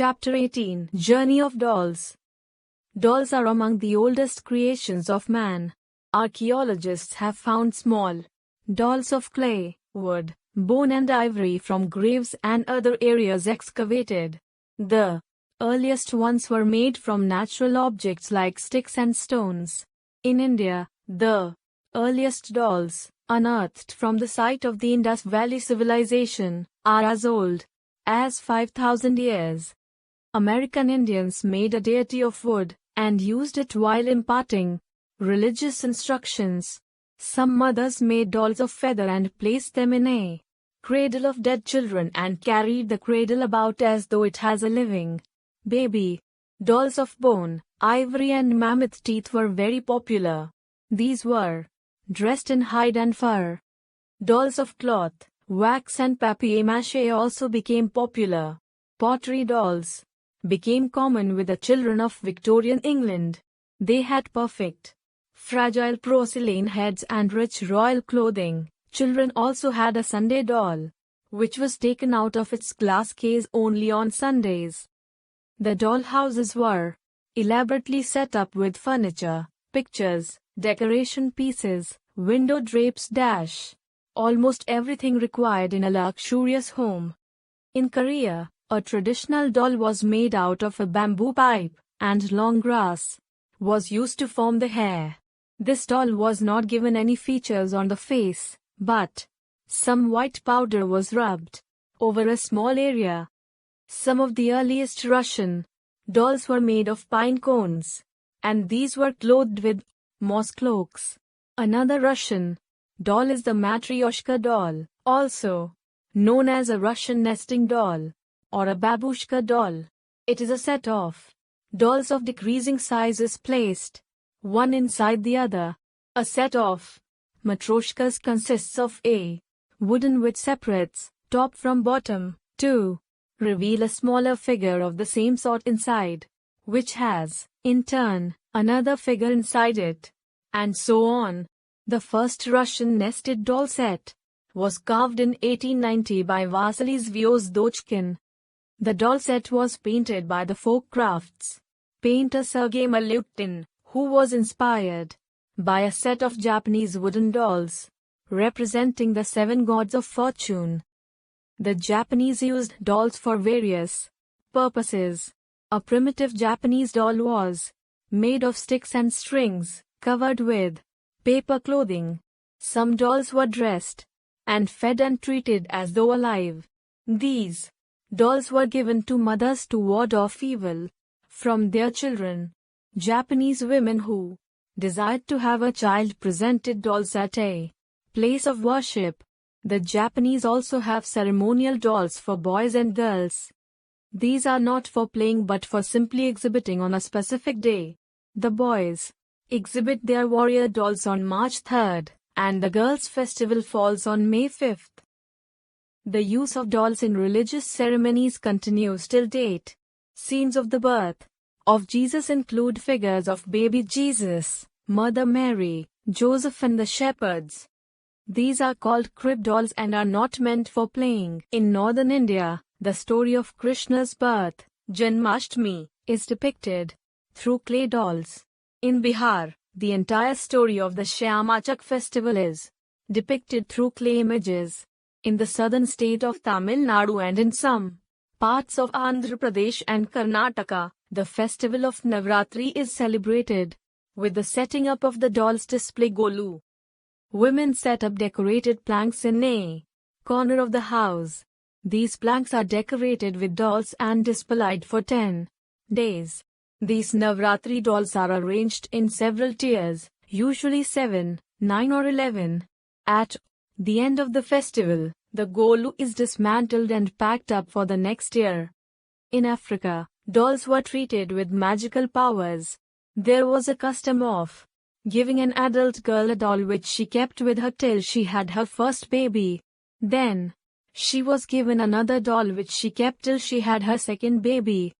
Chapter 18 Journey of Dolls. Dolls are among the oldest creations of man. Archaeologists have found small dolls of clay, wood, bone and ivory from graves and other areas excavated. The earliest ones were made from natural objects like sticks and stones. In India, the earliest dolls, unearthed from the site of the Indus Valley civilization, are as old as 5,000 years. American Indians made a deity of wood and used it while imparting religious instructions. Some mothers made dolls of feather and placed them in a cradle of dead children and carried the cradle about as though it has a living baby. Dolls of bone, ivory and mammoth teeth were very popular. These were dressed in hide and fur. Dolls of cloth, wax and papier-mâché also became popular. Pottery dolls became common with the children of Victorian England. They had perfect, fragile porcelain heads and rich royal clothing. Children also had a Sunday doll, which was taken out of its glass case only on Sundays. The doll houses were elaborately set up with furniture, pictures, decoration pieces, window drapes, almost everything required in a luxurious home. In Korea, a traditional doll was made out of a bamboo pipe, and long grass was used to form the hair. This doll was not given any features on the face, but some white powder was rubbed over a small area. Some of the earliest Russian dolls were made of pine cones, and these were clothed with moss cloaks. Another Russian doll is the Matryoshka doll, also known as a Russian nesting doll or a babushka doll. It is a set of dolls of decreasing sizes placed one inside the other. A set of matryoshkas consists of a wooden which separates top from bottom to reveal a smaller figure of the same sort inside, which has, in turn, another figure inside it, and so on. The first Russian nested doll set was carved in 1890 by Vasily Zvozdochkin. The doll set was painted by the folk crafts painter Sergei Malyutin, who was inspired by a set of Japanese wooden dolls representing the 7 gods of fortune. The Japanese used dolls for various purposes. A primitive Japanese doll was made of sticks and strings, covered with paper clothing. Some dolls were dressed and fed and treated as though alive. These dolls were given to mothers to ward off evil from their children. Japanese women who desired to have a child presented dolls at a place of worship. The Japanese also have ceremonial dolls for boys and girls. These are not for playing but for simply exhibiting on a specific day. The boys exhibit their warrior dolls on March 3rd, and the girls' festival falls on May 5th. The use of dolls in religious ceremonies continues till date. Scenes of the birth of Jesus include figures of baby Jesus, Mother Mary, Joseph and the shepherds. These are called crib dolls and are not meant for playing. In northern India, the story of Krishna's birth, Janmashtami, is depicted through clay dolls. In Bihar, the entire story of the Shyamachak festival is depicted through clay images. In the southern state of Tamil Nadu and in some parts of Andhra Pradesh and Karnataka, the festival of Navratri is celebrated with the setting up of the dolls display Golu. Women set up decorated planks in a corner of the house. These planks are decorated with dolls and displayed for 10 days. These Navratri dolls are arranged in several tiers, usually 7, 9 or 11. At the end of the festival, the Golu is dismantled and packed up for the next year. In Africa, dolls were treated with magical powers. There was a custom of giving an adult girl a doll which she kept with her till she had her first baby. Then, she was given another doll which she kept till she had her second baby.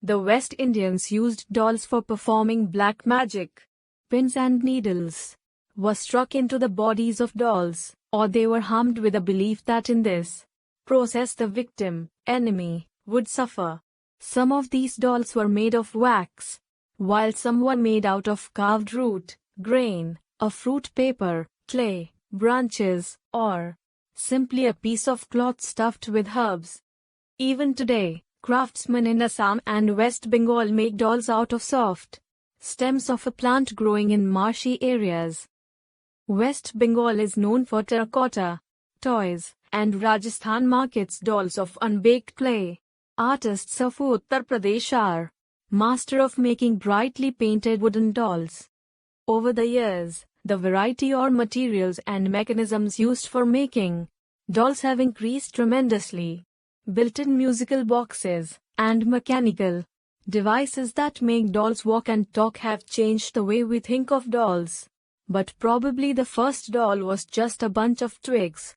The West Indians used dolls for performing black magic. Pins and needles were struck into the bodies of dolls, or they were harmed with a belief that in this process the victim, enemy, would suffer. Some of these dolls were made of wax, while some were made out of carved root, grain, a fruit paper, clay, branches, or simply a piece of cloth stuffed with herbs. Even today, craftsmen in Assam and West Bengal make dolls out of soft stems of a plant growing in marshy areas. West Bengal is known for terracotta toys, and Rajasthan markets dolls of unbaked clay. Artists of Uttar Pradesh are master of making brightly painted wooden dolls. Over the years, the variety or materials and mechanisms used for making dolls have increased tremendously. Built-in musical boxes and mechanical devices that make dolls walk and talk have changed the way we think of dolls. But probably the first doll was just a bunch of twigs,